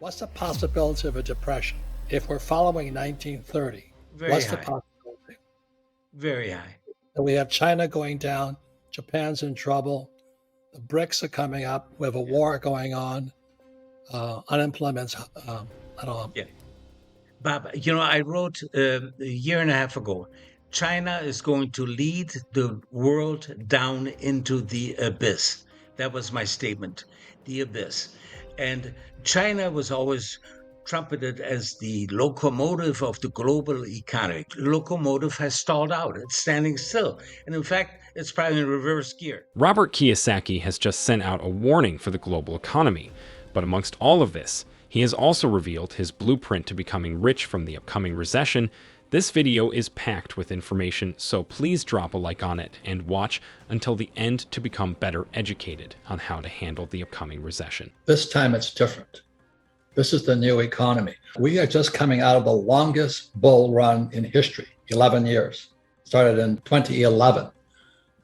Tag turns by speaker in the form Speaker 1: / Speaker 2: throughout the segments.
Speaker 1: What's the possibility of a depression? If we're following 1930,
Speaker 2: Very
Speaker 1: what's the
Speaker 2: high.
Speaker 1: possibility?
Speaker 2: Very high.
Speaker 1: And we have China going down, Japan's in trouble, the BRICS are coming up, we have a
Speaker 2: Yeah.
Speaker 1: war going on, unemployment's, I don't know.
Speaker 2: Yeah. Bob, I wrote a year and a half ago, China is going to lead the world down into the abyss. That was my statement, the abyss. And China was always trumpeted as the locomotive of the global economy. Locomotive has stalled out. It's standing still. And in fact, it's probably in reverse gear.
Speaker 3: Robert Kiyosaki has just sent out a warning for the global economy. But amongst all of this, he has also revealed his blueprint to becoming rich from the upcoming recession. This video is packed with information, so please drop a like on it and watch until the end to become better educated on how to handle the upcoming recession.
Speaker 1: This time it's different. This is the new economy. We are just coming out of the longest bull run in history, 11 years. Started in 2011.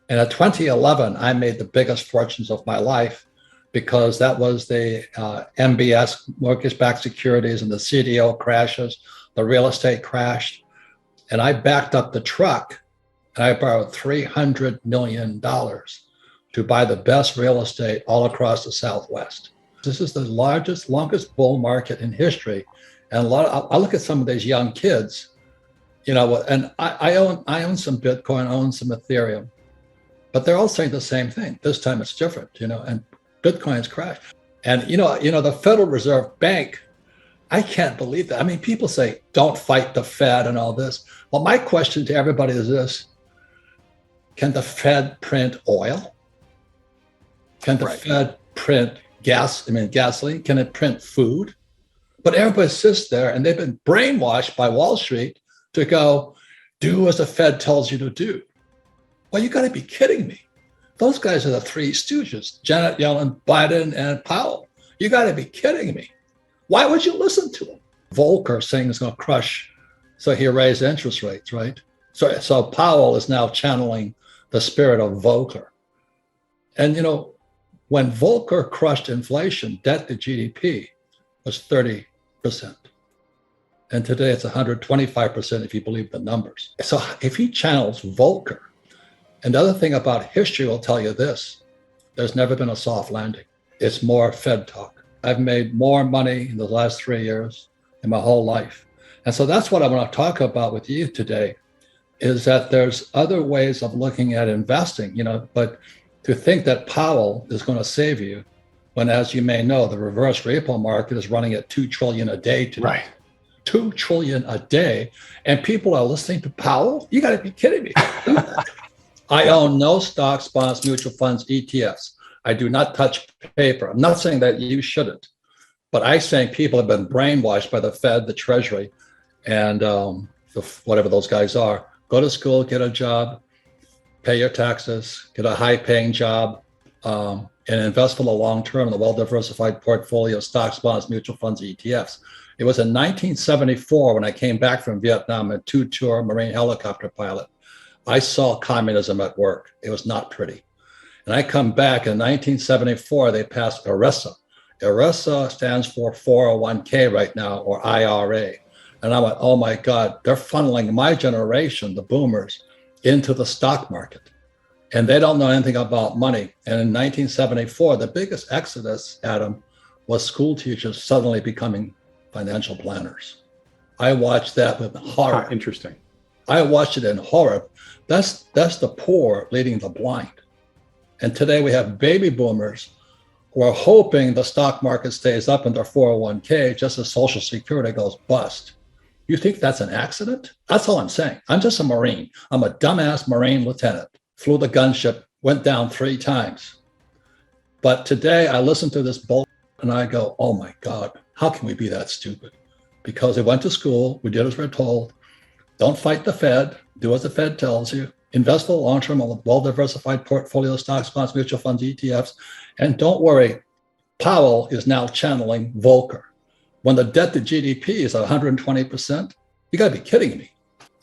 Speaker 1: And at 2011, I made the biggest fortunes of my life because that was the MBS, mortgage-backed securities, and the CDO crashes, the real estate crashed. And I backed up the truck and I borrowed $300 million to buy the best real estate all across the Southwest. This is the longest bull market in history. And I look at some of these young kids, and I own some Bitcoin, I own some Ethereum, but they're all saying the same thing. This time it's different, and Bitcoin's crashed. And, the Federal Reserve Bank, I can't believe that. I mean, people say, don't fight the Fed and all this. Well, my question to everybody is this: can the Fed print oil? Can the Fed print gasoline? Can it print food? But everybody sits there and they've been brainwashed by Wall Street to go, do as the Fed tells you to do. Well, you got to be kidding me. Those guys are the three stooges, Janet Yellen, Biden, and Powell. You got to be kidding me. Why would you listen to them? Volcker saying it's going to crush, so he raised interest rates, right? So Powell is now channeling the spirit of Volcker. And, when Volcker crushed inflation, debt to GDP was 30%. And today it's 125% if you believe the numbers. So if he channels Volcker, and the other thing about history will tell you this: there's never been a soft landing. It's more Fed talk. I've made more money in the last 3 years in my whole life. And so that's what I want to talk about with you today, is that there's other ways of looking at investing, but to think that Powell is going to save you when, as you may know, the reverse repo market is running at $2 trillion a day today.
Speaker 4: Right.
Speaker 1: $2 trillion a day. And people are listening to Powell? You got to be kidding me. I own no stocks, bonds, mutual funds, ETFs. I do not touch paper. I'm not saying that you shouldn't, but I'm saying people have been brainwashed by the Fed, the Treasury, and whatever those guys are. Go to school, get a job, pay your taxes, get a high-paying job, and invest for the long term in a well-diversified portfolio of stocks, bonds, mutual funds, ETFs. It was in 1974 when I came back from Vietnam, a two-tour Marine helicopter pilot. I saw communism at work. It was not pretty. And I come back in 1974, they passed ERISA. ERISA stands for 401k right now, or IRA. And I went, oh my God, they're funneling my generation, the boomers, into the stock market. And they don't know anything about money. And in 1974, the biggest exodus, Adam, was school teachers suddenly becoming financial planners. I watched that with horror.
Speaker 4: Interesting.
Speaker 1: I watched it in horror. That's the poor leading the blind. And today we have baby boomers who are hoping the stock market stays up in their 401k just as Social Security goes bust. You think that's an accident? That's all I'm saying. I'm just a Marine. I'm a dumbass Marine lieutenant. Flew the gunship, went down 3 times. But today I listen to this bull and I go, oh my God, how can we be that stupid? Because we went to school, we did as we're told. Don't fight the Fed, do as the Fed tells you. Invest for the long term on a well-diversified portfolio of stocks, bonds, mutual funds, ETFs. And don't worry, Powell is now channeling Volcker. When the debt to GDP is 120%, you got to be kidding me.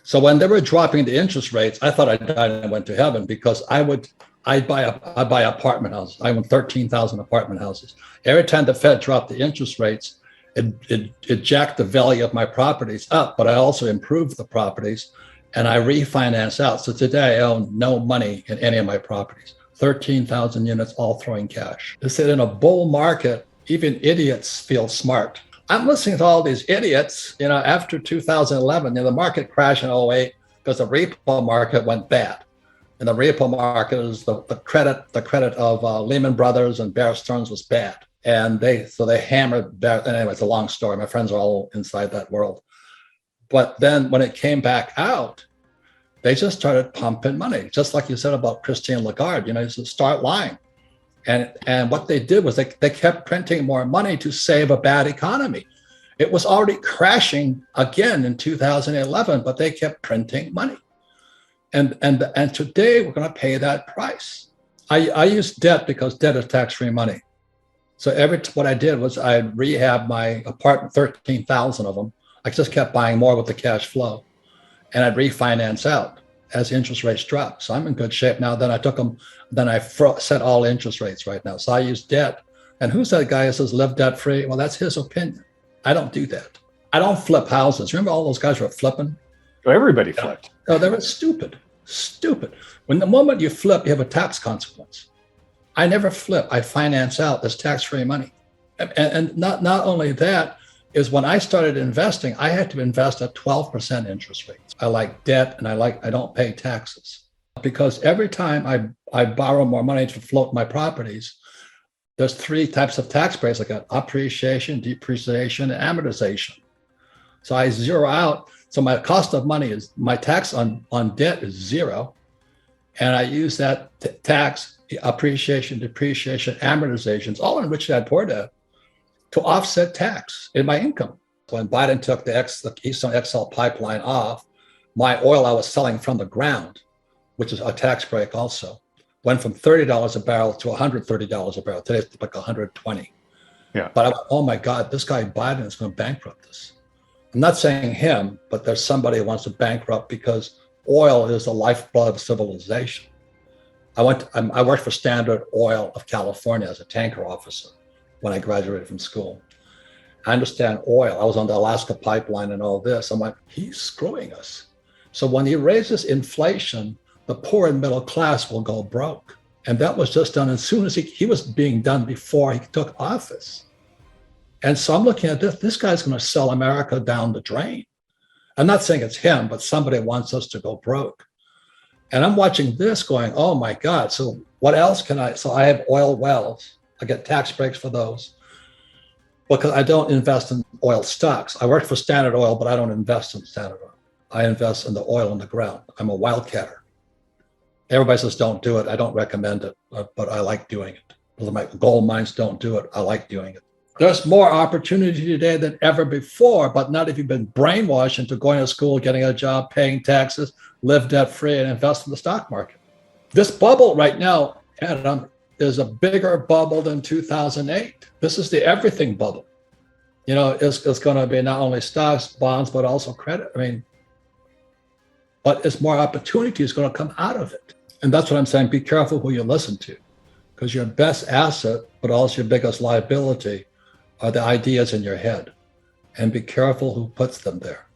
Speaker 1: So when they were dropping the interest rates, I thought I died and went to heaven because I'd buy apartment houses. I own 13,000 apartment houses. Every time the Fed dropped the interest rates it jacked the value of my properties up, but I also improved the properties and I refinanced out. So today I own no money in any of my properties. 13,000 units, all throwing cash. They said in a bull market, even idiots feel smart. I'm listening to all these idiots, after 2011, the market crashed in 2008 because the repo market went bad. And the repo market is the credit of Lehman Brothers and Bear Stearns was bad. And they hammered that. Anyway, it's a long story. My friends are all inside that world. But then when it came back out, they just started pumping money, just like you said about Christine Lagarde, just start lying. And what they did was they kept printing more money to save a bad economy. It was already crashing again in 2011, but they kept printing money. And today we're going to pay that price. I use debt because debt is tax-free money. So what I did was I rehabbed my apartment, 13,000 of them. I just kept buying more with the cash flow, and I'd refinance out as interest rates drop. So I'm in good shape now. Then I set all interest rates right now. So I use debt. And who's that guy who says live debt free? Well, that's his opinion. I don't do that. I don't flip houses. Remember all those guys were flipping?
Speaker 4: Oh, everybody flipped.
Speaker 1: Oh, they were stupid. When the moment you flip, you have a tax consequence. I never flip. I finance out as tax-free money. And not only that, is when I started investing, I had to invest at 12% interest rates. I like debt and I don't pay taxes. Because every time I borrow more money to float my properties, there's 3 types of tax breaks. I got appreciation, depreciation, and amortization. So I zero out. So my cost of money is, my tax on debt is 0. And I use that tax, appreciation, depreciation, amortizations, all in which I poured debt, to offset tax in my income. When Biden took the Keystone XL pipeline off, my oil I was selling from the ground, which is a tax break also, went from $30 a barrel to $130 a barrel. Today it's like $120.
Speaker 4: Yeah.
Speaker 1: But I went, oh my God, this guy Biden is going to bankrupt us. I'm not saying him, but there's somebody who wants to bankrupt because oil is the lifeblood of civilization. I worked for Standard Oil of California as a tanker officer when I graduated from school. I understand oil. I was on the Alaska pipeline and all this. I'm like, he's screwing us. So when he raises inflation, the poor and middle class will go broke. And that was just done as soon as he was being done before he took office. And so I'm looking at this guy's going to sell America down the drain. I'm not saying it's him, but somebody wants us to go broke. And I'm watching this going, oh my God. So what else so I have oil wells. I get tax breaks for those because I don't invest in oil stocks. I work for Standard Oil, but I don't invest in Standard Oil. I invest in the oil in the ground. I'm a wildcatter. Everybody says don't do it. I don't recommend it, but I like doing it. My gold mines don't do it. I like doing it. There's more opportunity today than ever before, but not if you've been brainwashed into going to school, getting a job, paying taxes, live debt-free, and invest in the stock market. This bubble right now, Adam, is a bigger bubble than 2008. This is the everything bubble. It's going to be not only stocks, bonds, but also credit. But it's more opportunity is going to come out of it. And that's what I'm saying. Be careful who you listen to, because your best asset, but also your biggest liability, are the ideas in your head. And be careful who puts them there.